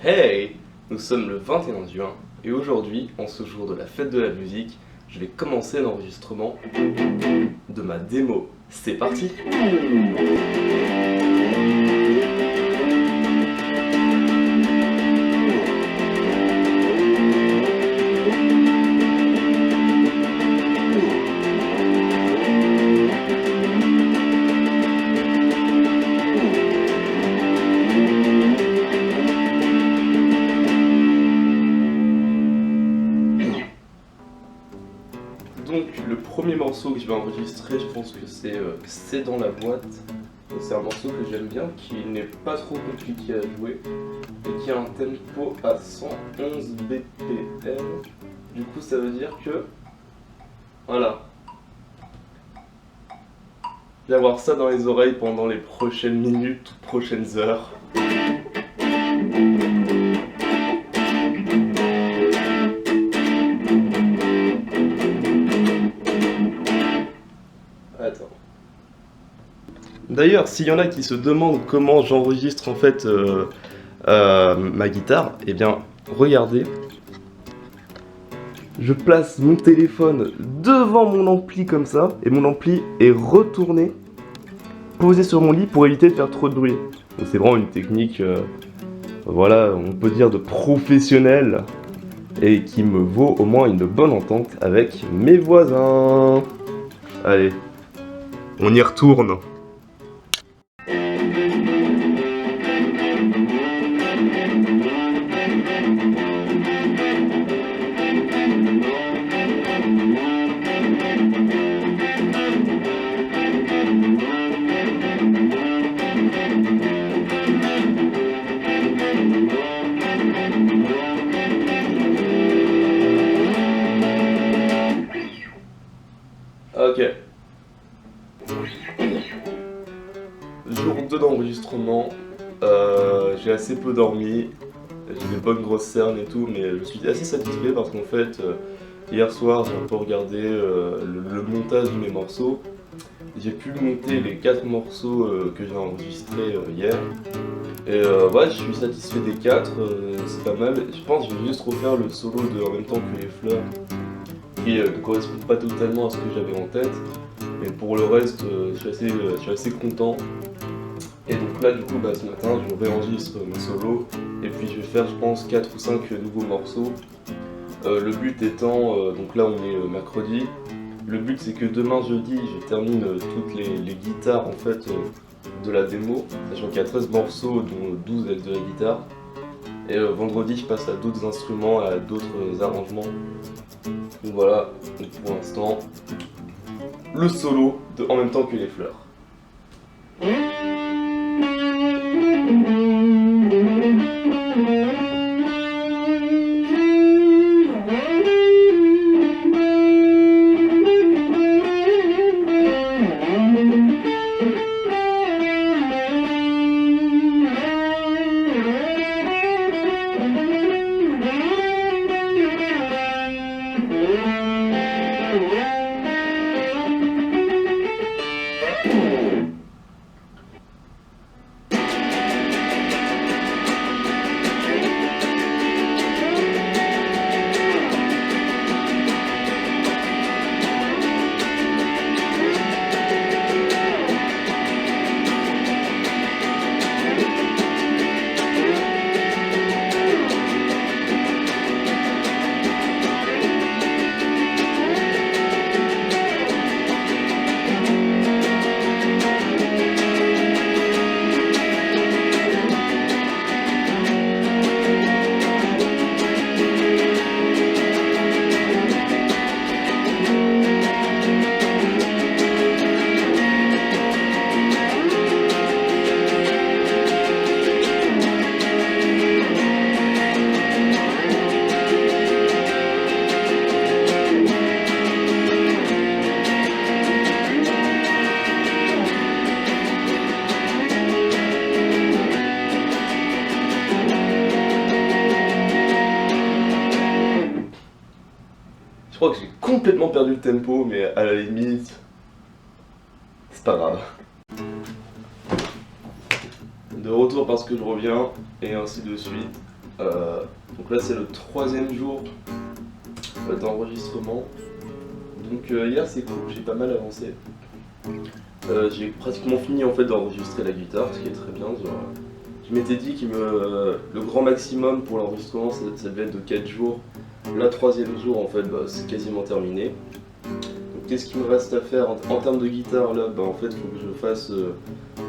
Hey! Nous sommes le 21 juin et aujourd'hui, en ce jour de la fête de la musique, je vais commencer l'enregistrement de ma démo. C'est parti! Donc le premier morceau que je vais enregistrer, je pense que c'est dans la boîte. C'est un morceau que j'aime bien, qui n'est pas trop compliqué à jouer et qui a un tempo à 111 BPM. Du coup ça veut dire que... Voilà. Je vais avoir ça dans les oreilles pendant les prochaines minutes ou prochaines heures. Attends. D'ailleurs, s'il y en a qui se demandent comment j'enregistre en fait ma guitare, eh bien, regardez. Je place mon téléphone devant mon ampli comme ça, et mon ampli est retourné, posé sur mon lit pour éviter de faire trop de bruit. Donc c'est vraiment une technique, voilà, on peut dire de professionnel, et qui me vaut au moins une bonne entente avec mes voisins. Allez, on y retourne. Ok. Jour 2 d'enregistrement, j'ai assez peu dormi, j'ai des bonnes grosses cernes et tout, mais je suis assez satisfait parce qu'en fait, hier soir j'ai un peu regardé le montage de mes morceaux. J'ai pu monter les 4 morceaux que j'ai enregistrés hier. Et ouais, je suis satisfait des 4, c'est pas mal. Je pense que je vais juste refaire le solo de En même temps que les fleurs, qui ne correspond pas totalement à ce que j'avais en tête. Mais pour le reste, je suis assez content. Et donc là, du coup, ce matin, je réenregistre mes solos. Et puis je vais faire, je pense, 4 ou 5 nouveaux morceaux. Le but étant, donc là on est mercredi. Le but c'est que demain jeudi, je termine toutes les guitares en fait de la démo. Sachant qu'il y a 13 morceaux, dont 12 avec de la guitare. Et vendredi, je passe à d'autres instruments, à d'autres arrangements. Donc voilà, donc pour l'instant, le solo de En même temps que les fleurs. Je crois que j'ai complètement perdu le tempo, mais à la limite, c'est pas grave. De retour parce que je reviens, et ainsi de suite. Donc là c'est le troisième jour d'enregistrement. Donc hier c'est cool, j'ai pas mal avancé. J'ai pratiquement fini en fait d'enregistrer la guitare, ce qui est très bien. Genre, je m'étais dit que le grand maximum pour l'enregistrement ça devait être de 4 jours. Là, troisième jour en fait, c'est quasiment terminé. Donc qu'est-ce qu'il me reste à faire en termes de guitare là, en fait il faut que je fasse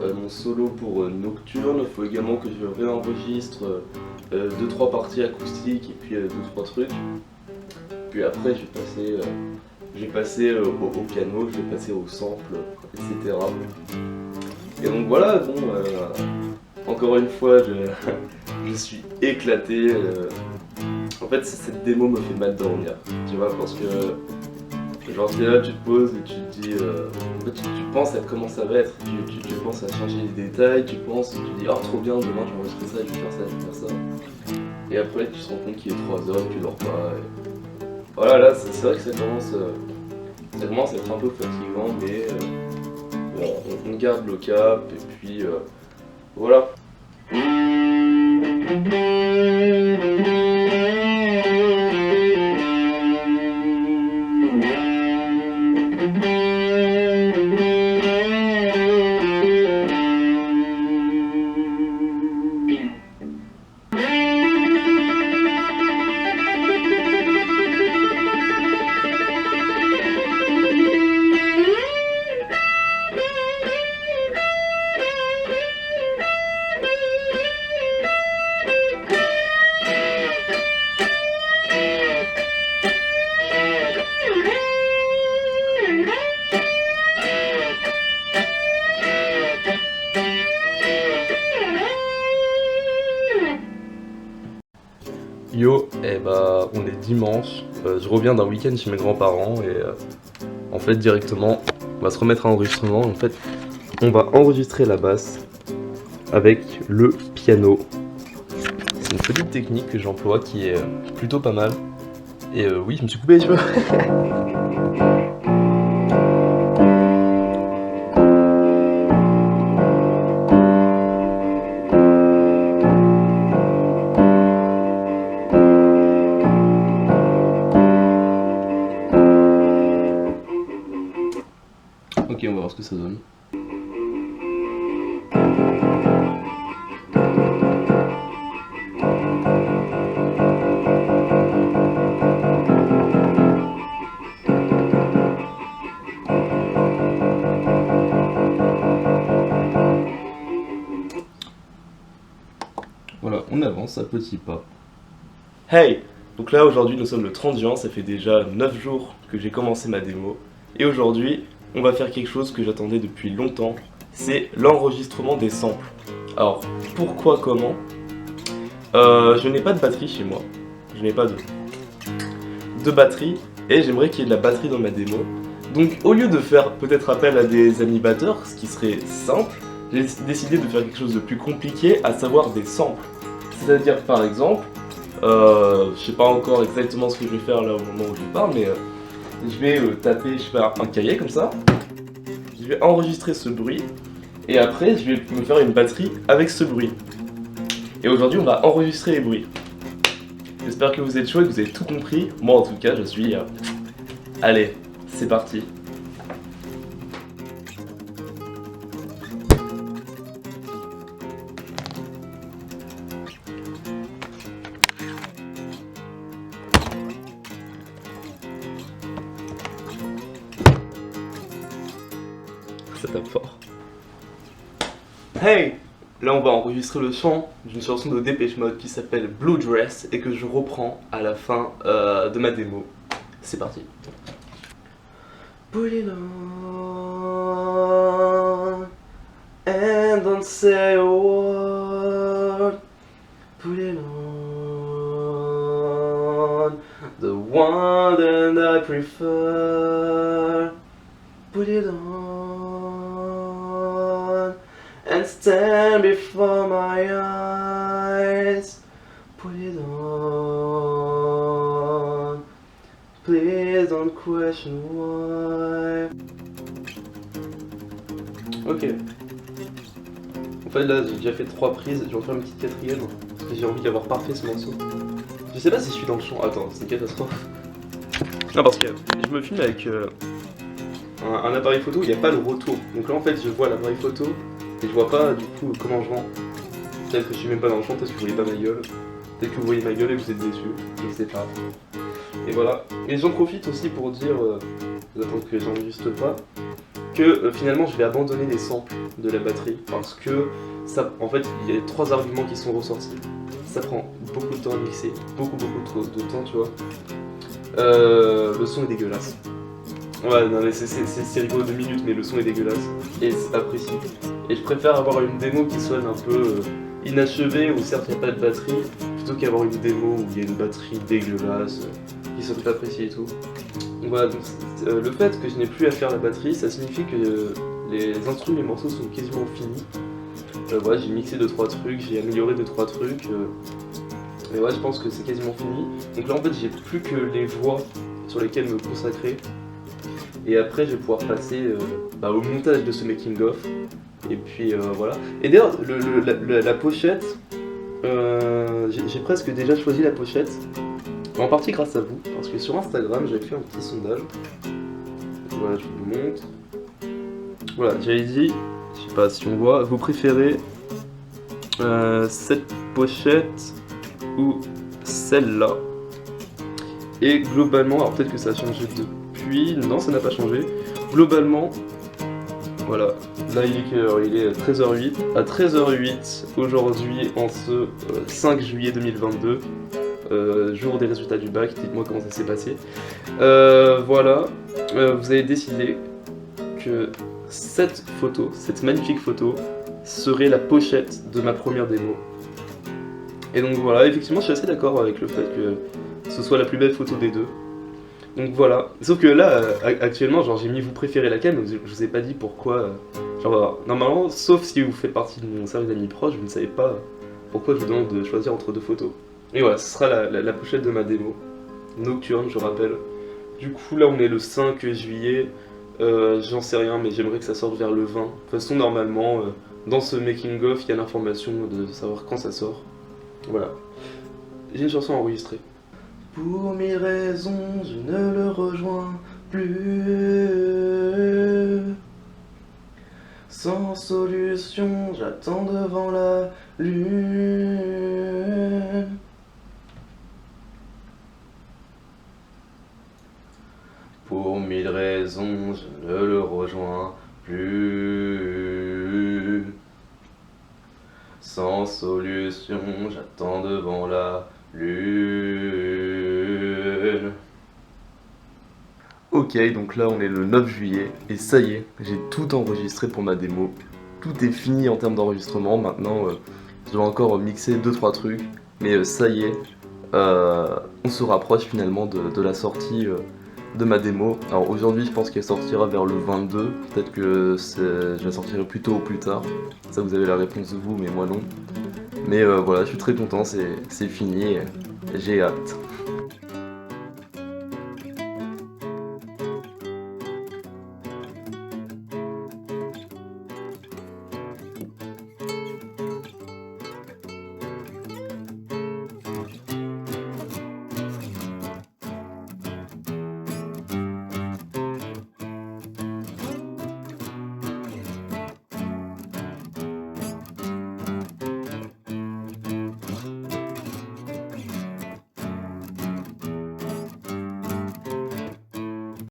mon solo pour Nocturne. Il faut également que je réenregistre 2-3 parties acoustiques et puis 2-3 trucs. Puis après je vais passer au piano, je vais passer au sample, etc. Et donc voilà, bon, encore une fois, je suis éclaté. En fait, cette démo me fait mal dormir, tu vois, parce que genre tu es là, tu te poses et tu te dis, en fait, tu penses à comment ça va être, tu penses à changer les détails, tu dis, oh trop bien, demain je vais enregistrer ça, je vais faire ça, je vais faire ça. Et après tu te rends compte qu'il est 3 heures et tu dors pas. Voilà, là c'est vrai que ça commence à être un peu fatigant, mais bon, on garde le cap et puis voilà. Yo, on est dimanche, je reviens d'un week-end chez mes grands-parents et en fait directement on va se remettre à l'enregistrement. En fait on va enregistrer la basse avec le piano. C'est une petite technique que j'emploie qui est plutôt pas mal. Et oui, je me suis coupé les cheveux. Ok, on va voir ce que ça donne. Voilà, on avance à petits pas. Hey! Donc là aujourd'hui nous sommes le 30 juin, ça fait déjà 9 jours que j'ai commencé ma démo. Et aujourd'hui, on va faire quelque chose que j'attendais depuis longtemps, c'est l'enregistrement des samples. Alors, pourquoi, comment? Je n'ai pas de batterie chez moi, je n'ai pas de batterie, et j'aimerais qu'il y ait de la batterie dans ma démo. Donc au lieu de faire peut-être appel à des amis batteurs, ce qui serait simple, j'ai décidé de faire quelque chose de plus compliqué, à savoir des samples. C'est-à-dire par exemple, je sais pas encore exactement ce que je vais faire là au moment où je parle, mais je vais taper, je vais faire un cahier comme ça, je vais enregistrer ce bruit, et après je vais me faire une batterie avec ce bruit. Et aujourd'hui on va enregistrer les bruits. J'espère que vous êtes chaud et que vous avez tout compris. Moi en tout cas je suis... Allez, c'est parti. Ça tape fort. Hey! Là on va enregistrer le chant d'une chanson de Depeche Mode qui s'appelle Blue Dress et que je reprends à la fin de ma démo. C'est parti. Put it on and don't say a word. Put it on, the one that I prefer. Put it on and stand before my eyes. Put it on, please don't question why. Ok. En fait là j'ai déjà fait 3 prises, je vais en faire une petite 4ème parce que j'ai envie d'avoir parfait ce morceau. Je sais pas si je suis dans le champ, attends c'est une catastrophe. Non parce que je me filme avec un appareil photo où il n'y a pas le retour. Donc là en fait je vois l'appareil photo et je vois pas du coup comment je rends. Peut-être que je suis même pas dans le champ parce que vous voyez pas ma gueule. Peut-être que vous voyez ma gueule et vous êtes déçus, je sais pas. Et voilà. Et j'en profite aussi pour dire, j'attends que j'enregistre pas, que finalement je vais abandonner les samples de la batterie parce que ça, en fait il y a 3 arguments qui sont ressortis. Ça prend beaucoup de temps à mixer, beaucoup trop de temps tu vois. Le son est dégueulasse. Ouais non mais c'est rigolo 2 minutes mais le son est dégueulasse et c'est pas précis. Et je préfère avoir une démo qui sonne un peu inachevée où certes il n'y a pas de batterie plutôt qu'avoir une démo où il y a une batterie dégueulasse qui sonne pas précis et tout. Donc voilà, donc, le fait que je n'ai plus à faire la batterie ça signifie que les instruments, les morceaux sont quasiment finis. Voilà, j'ai mixé 2-3 trucs, j'ai amélioré 2-3 trucs. Mais ouais, je pense que c'est quasiment fini. Donc là en fait j'ai plus que les voix sur lesquelles me consacrer. Et après je vais pouvoir passer au montage de ce making of. Et puis voilà. Et d'ailleurs la pochette, j'ai presque déjà choisi la pochette. En partie grâce à vous, parce que sur Instagram j'avais fait un petit sondage. Voilà, je vous le montre. Voilà, j'avais dit, je sais pas si on voit, vous préférez cette pochette ou celle-là. Et globalement, alors peut-être que ça a changé depuis, non ça n'a pas changé. Globalement, voilà, là il est quelle heure? Il est 13h08. À 13h08 aujourd'hui en ce 5 juillet 2022, jour des résultats du bac, dites-moi comment ça s'est passé. Voilà, vous avez décidé que cette photo, cette magnifique photo, serait la pochette de ma première démo. Et donc voilà, effectivement je suis assez d'accord avec le fait que ce soit la plus belle photo des deux. Donc voilà, sauf que là, actuellement, genre j'ai mis vous préférez laquelle, mais je vous ai pas dit pourquoi. Genre normalement, sauf si vous faites partie de mon cercle d'amis proches, vous ne savez pas pourquoi je vous demande de choisir entre 2 photos. Et voilà, ce sera la pochette de ma démo. Nocturne, je rappelle. Du coup là on est le 5 juillet, j'en sais rien mais j'aimerais que ça sorte vers le 20. De toute façon normalement, dans ce making of, il y a l'information de savoir quand ça sort. Voilà. J'ai une chanson enregistrée. Pour 1000 raisons, je ne le rejoins plus. Sans solution, j'attends devant la lune. Pour 1000 raisons, je ne le rejoins plus. Sans solution, j'attends devant la lune. Ok, donc là on est le 9 juillet, et ça y est, j'ai tout enregistré pour ma démo. Tout est fini en termes d'enregistrement, maintenant je dois encore mixer 2-3 trucs, mais ça y est, on se rapproche finalement de la sortie de ma démo. Alors aujourd'hui je pense qu'elle sortira vers le 22, peut-être que je la sortirai plus tôt ou plus tard, ça vous avez la réponse de vous mais moi non. Mais voilà, je suis très content, c'est fini, j'ai hâte.